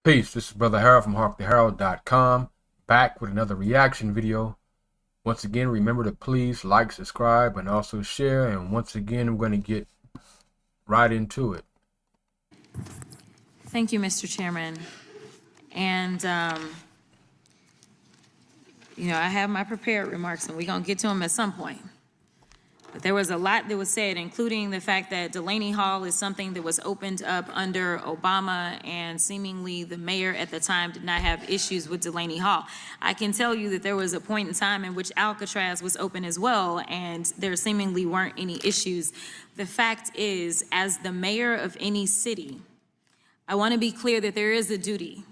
Peace, this is Brother Harold from HawkTheHerald.com, back with another reaction video. Once again, remember to please like, subscribe, and also share. And once again, I'm going to get right into it. Thank you, Mr. Chairman. And, I have my prepared remarks, and we're going to get to them at some point. But there was a lot that was said, including the fact that Delaney Hall is something that was opened up under Obama, and seemingly the mayor at the time did not have issues with Delaney Hall. I can tell you that there was a point in time in which Alcatraz was open as well, and there seemingly weren't any issues. The fact is, as the mayor of any city, I want to be clear that there is a duty,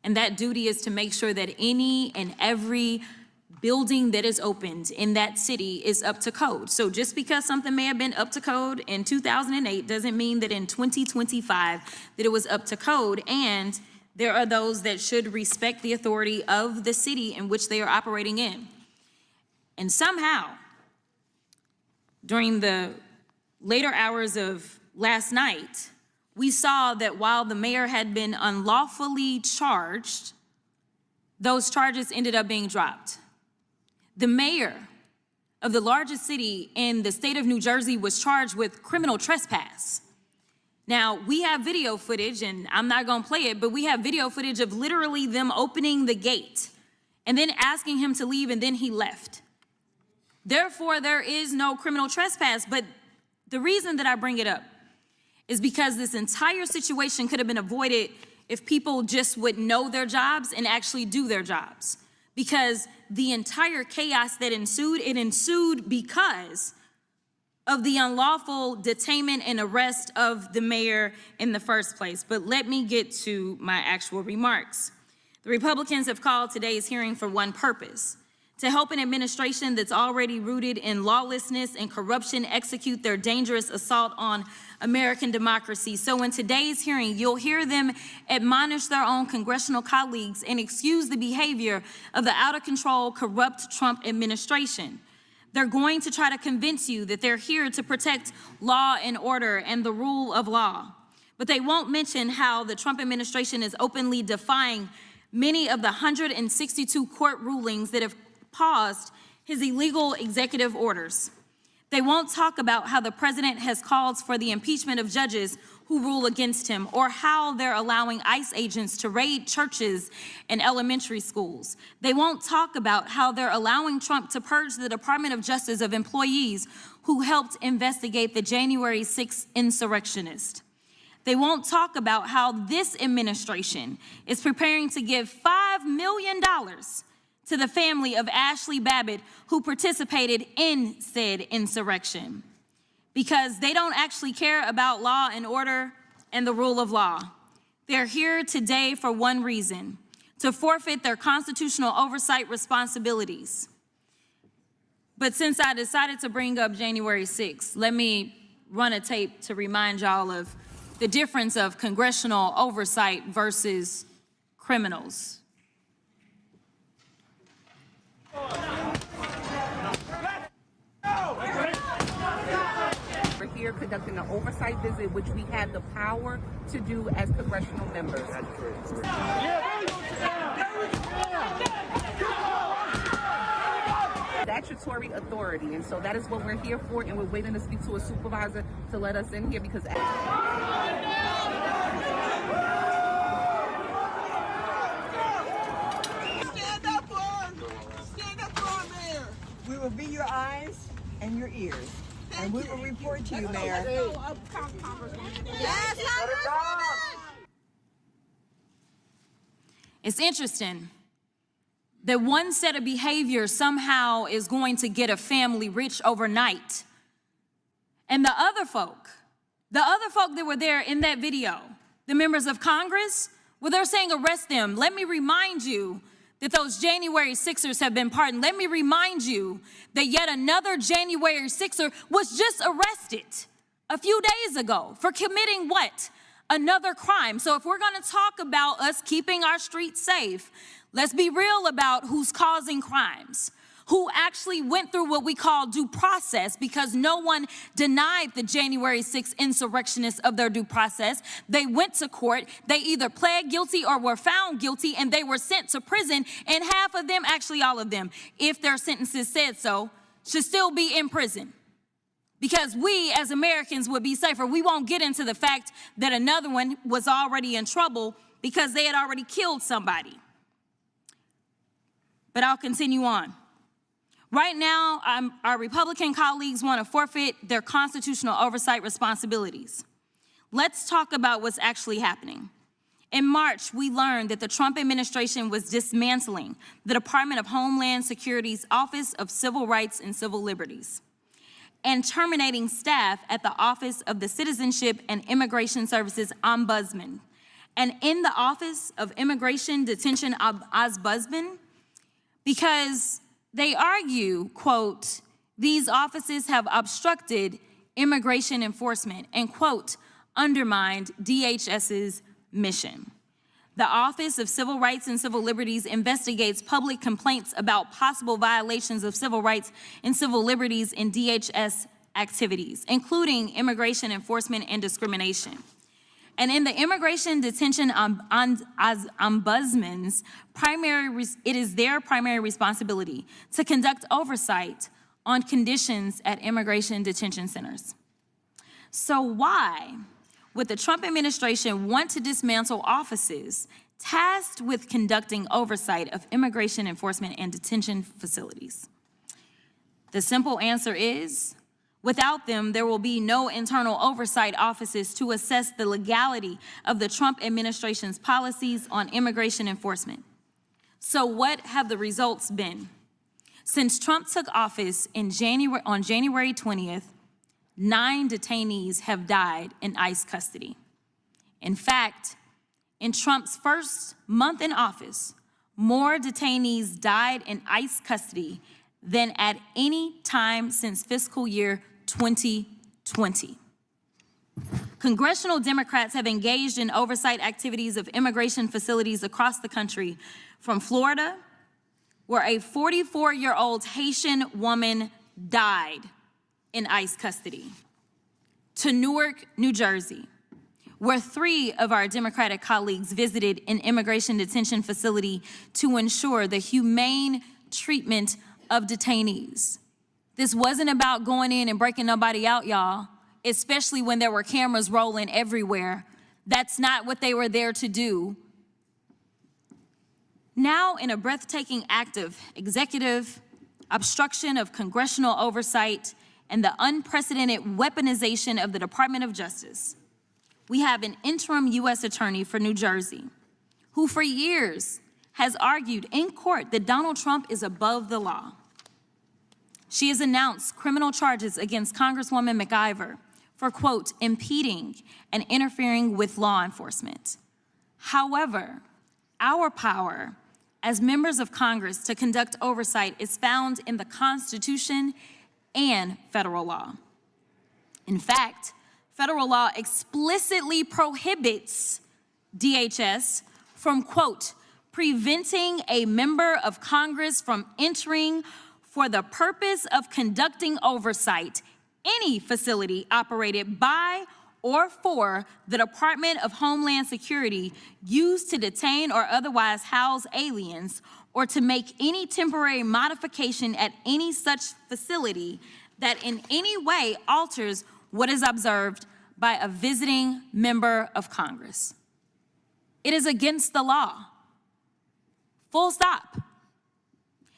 and that duty is to make sure that any and every building that is opened in that city is up to code. So just because something may have been up to code in 2008 doesn't mean that in 2025 that it was up to code. And there are those that should respect the authority of the city in which they are operating in. And somehow, during the later hours of last night, we saw that while the mayor had been unlawfully charged, those charges ended up being dropped. The mayor of the largest city in the state of New Jersey was charged with criminal trespass. Now, we have video footage, and I'm not gonna play it, but we have video footage of literally them opening the gate and then asking him to leave, and then he left. Therefore, there is no criminal trespass. But the reason that I bring it up is because this entire situation could have been avoided if people just would know their jobs and actually do their jobs. Because the entire chaos that ensued, it ensued because of the unlawful detainment and arrest of the mayor in the first place. But let me get to my actual remarks. The Republicans have called today's hearing for one purpose: to help an administration that's already rooted in lawlessness and corruption execute their dangerous assault on American democracy. So in today's hearing, you'll hear them admonish their own congressional colleagues and excuse the behavior of the out-of-control, corrupt Trump administration. They're going to try to convince you that they're here to protect law and order and the rule of law. But they won't mention how the Trump administration is openly defying many of the 162 court rulings that have paused his illegal executive orders. They won't talk about how the president has called for the impeachment of judges who rule against him, or how they're allowing ICE agents to raid churches and elementary schools. They won't talk about how they're allowing Trump to purge the Department of Justice of employees who helped investigate the January 6th insurrectionists. They won't talk about how this administration is preparing to give $5 million to the family of Ashley Babbitt, who participated in said insurrection, because they don't actually care about law and order and the rule of law. They're here today for one reason: to forfeit their constitutional oversight responsibilities. But since I decided to bring up January 6th, let me run a tape to remind y'all of the difference of congressional oversight versus criminals. We're here conducting an oversight visit, which we have the power to do as congressional members. Statutory authority, and so that is what we're here for, and we're waiting to speak to a supervisor to let us in here because we will be your eyes and your ears, and we will report to you, Mayor. It's interesting that one set of behavior somehow is going to get a family rich overnight. And the other folk that were there in that video, the members of Congress, well, they're saying arrest them. Let me remind you that those January 6ers have been pardoned. Let me remind you that yet another January 6er was just arrested a few days ago for committing what? Another crime. So if we're gonna talk about us keeping our streets safe, let's be real about who's causing crimes. who actually went through what we call due process, because no one denied the January 6th insurrectionists of their due process. They went to court, they either pled guilty or were found guilty, and they were sent to prison, and half of them, actually all of them, if their sentences said so, should still be in prison. Because we as Americans would be safer. We won't get into the fact that another one was already in trouble because they had already killed somebody. But I'll continue on. Right now, our Republican colleagues want to forfeit their constitutional oversight responsibilities. Let's talk about what's actually happening. In March, we learned that the Trump administration was dismantling the Department of Homeland Security's Office of Civil Rights and Civil Liberties and terminating staff at the Office of the Citizenship and Immigration Services Ombudsman. And in the Office of Immigration Detention Ombudsman, because they argue, quote, these offices have obstructed immigration enforcement and, quote, undermined DHS's mission. The Office of Civil Rights and Civil Liberties investigates public complaints about possible violations of civil rights and civil liberties in DHS activities, including immigration enforcement and discrimination. And in the Immigration Detention Ombudsman's it is their primary responsibility to conduct oversight on conditions at immigration detention centers. So why would the Trump administration want to dismantle offices tasked with conducting oversight of immigration enforcement and detention facilities? The simple answer is, without them, there will be no internal oversight offices to assess the legality of the Trump administration's policies on immigration enforcement. So what have the results been? Since Trump took office on January 20th, 9 detainees have died in ICE custody. In fact, in Trump's first month in office, more detainees died in ICE custody than at any time since fiscal year 2020. Congressional Democrats have engaged in oversight activities of immigration facilities across the country, from Florida, where a 44-year-old Haitian woman died in ICE custody, to Newark, New Jersey, where 3 of our Democratic colleagues visited an immigration detention facility to ensure the humane treatment of detainees. This wasn't about going in and breaking nobody out, y'all, especially when there were cameras rolling everywhere. That's not what they were there to do. Now, in a breathtaking act of executive obstruction of congressional oversight and the unprecedented weaponization of the Department of Justice, we have an interim U.S. attorney for New Jersey who for years has argued in court that Donald Trump is above the law. She has announced criminal charges against Congresswoman McIver for, quote, impeding and interfering with law enforcement. However, our power as members of Congress to conduct oversight is found in the Constitution and federal law. In fact, federal law explicitly prohibits DHS from, quote, preventing a member of Congress from entering for the purpose of conducting oversight any facility operated by or for the Department of Homeland Security used to detain or otherwise house aliens, or to make any temporary modification at any such facility that in any way alters what is observed by a visiting member of Congress. It is against the law. Full stop.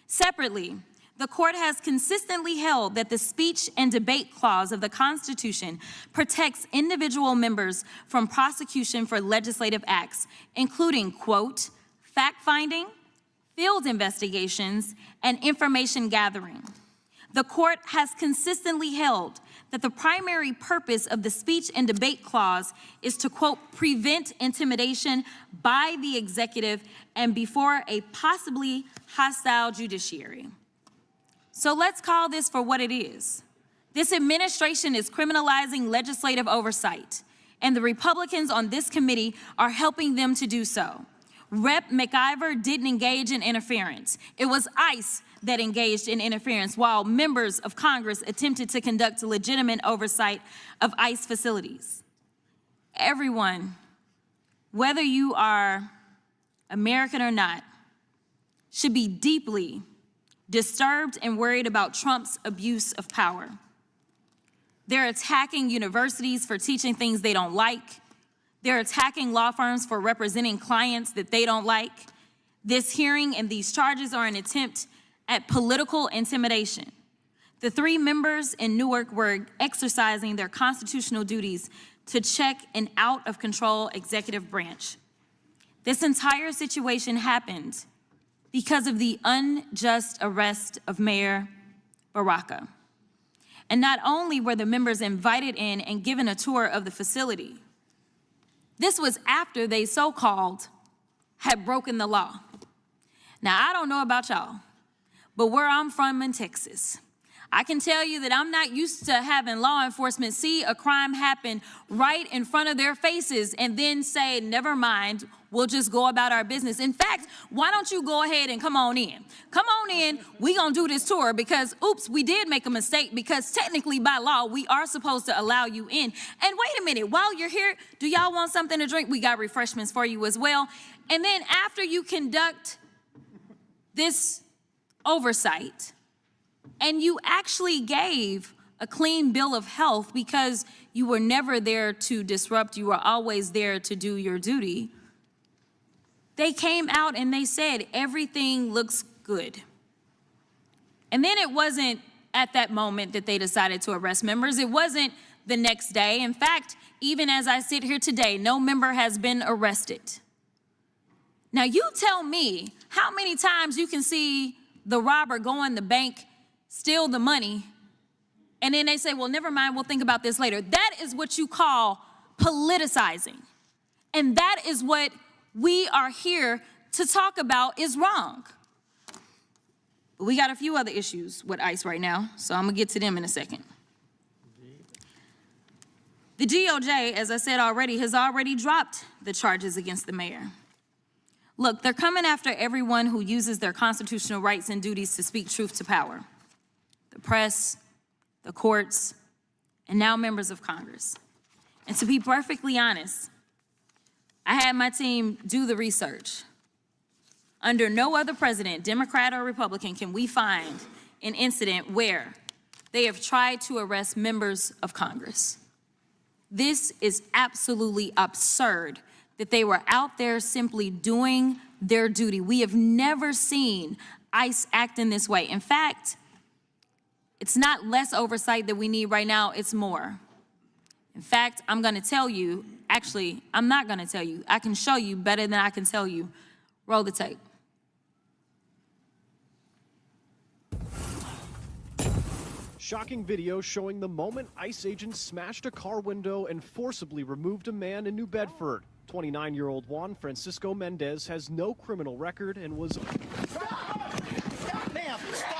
Separately, the court has consistently held that the speech and debate clause of the Constitution protects individual members from prosecution for legislative acts, including, quote, fact-finding, field investigations, and information gathering. The court has consistently held that the primary purpose of the speech and debate clause is to, quote, prevent intimidation by the executive and before a possibly hostile judiciary. So let's call this for what it is. This administration is criminalizing legislative oversight, and the Republicans on this committee are helping them to do so. Rep. McIver didn't engage in interference. It was ICE that engaged in interference while members of Congress attempted to conduct legitimate oversight of ICE facilities. Everyone, whether you are American or not, should be deeply disturbed and worried about Trump's abuse of power. They're attacking universities for teaching things they don't like. They're attacking law firms for representing clients that they don't like. This hearing and these charges are an attempt at political intimidation. The 3 members in Newark were exercising their constitutional duties to check an out-of-control executive branch. This entire situation happened because of the unjust arrest of Mayor Baraka. And not only were the members invited in and given a tour of the facility, this was after they so-called had broken the law. Now, I don't know about y'all, but where I'm from in Texas, I can tell you that I'm not used to having law enforcement see a crime happen right in front of their faces and then say, never mind, we'll just go about our business. In fact, why don't you go ahead and come on in? Come on in, we gonna do this tour because, oops, we did make a mistake because technically by law, we are supposed to allow you in. And wait a minute, while you're here, do y'all want something to drink? We got refreshments for you as well. And then after you conduct this oversight, and you actually gave a clean bill of health because you were never there to disrupt, you were always there to do your duty. They came out and they said, everything looks good. And then it wasn't at that moment that they decided to arrest members. It wasn't the next day. In fact, even as I sit here today, no member has been arrested. Now you tell me how many times you can see the robber go in the bank, steal the money, and then they say, well, never mind, we'll think about this later. That is what you call politicizing. And that is what we are here to talk about is wrong. But we got a few other issues with ICE right now, so I'm gonna get to them in a second. The DOJ, as I said already, has already dropped the charges against the mayor. Look, they're coming after everyone who uses their constitutional rights and duties to speak truth to power. The press, the courts, and now members of Congress. And to be perfectly honest, I had my team do the research. Under no other president, Democrat or Republican, can we find an incident where they have tried to arrest members of Congress. This is absolutely absurd that they were out there simply doing their duty. We have never seen ICE act in this way. In fact, it's not less oversight that we need right now, it's more. In fact, I'm gonna tell you, actually, I'm not gonna tell you. I can show you better than I can tell you. Roll the tape. Shocking video showing the moment ICE agents smashed a car window and forcibly removed a man in New Bedford. 29-year-old Juan Francisco Mendez has no criminal record and was... Stop, ma'am, stop.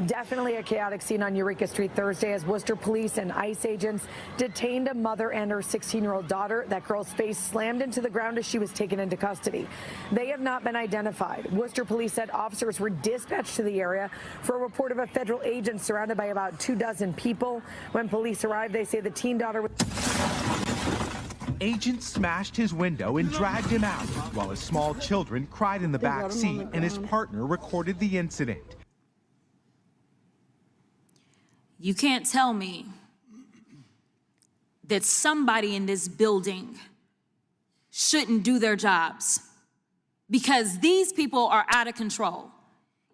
Definitely a chaotic scene on Eureka Street Thursday as Worcester police and ICE agents detained a mother and her 16-year-old daughter. That girl's face slammed into the ground as she was taken into custody. They have not been identified. Worcester police said officers were dispatched to the area for a report of a federal agent surrounded by about 24 people. When police arrived, they say the teen daughter was... Agents smashed his window and dragged him out while his small children cried in the back seat and his partner recorded the incident. You can't tell me that somebody in this building shouldn't do their jobs because these people are out of control.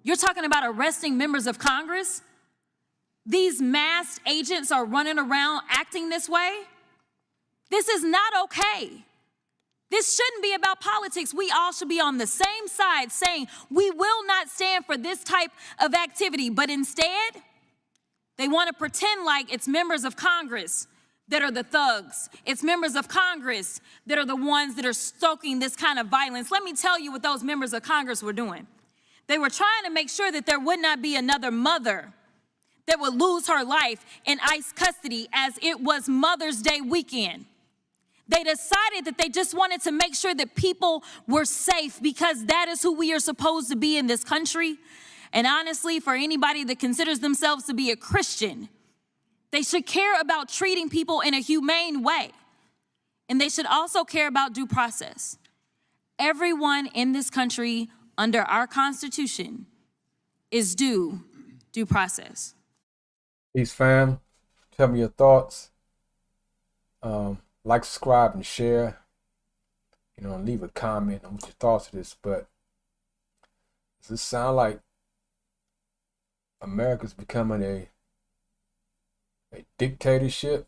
You're talking about arresting members of Congress? These masked agents are running around acting this way? This is not okay. This shouldn't be about politics. We all should be on the same side saying we will not stand for this type of activity, but instead, they want to pretend like it's members of Congress that are the thugs. It's members of Congress that are the ones that are stoking this kind of violence. Let me tell you what those members of Congress were doing. They were trying to make sure that there would not be another mother that would lose her life in ICE custody as it was Mother's Day weekend. They decided that they just wanted to make sure that people were safe because that is who we are supposed to be in this country. And honestly, for anybody that considers themselves to be a Christian, they should care about treating people in a humane way. And they should also care about due process. Everyone in this country under our Constitution is due process. Peace, fam. Tell me your thoughts. Like, subscribe, and share. You know, and leave a comment on what your thoughts of this. But does this sound like America's becoming a dictatorship?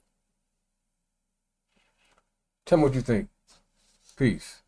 Tell me what you think. Peace.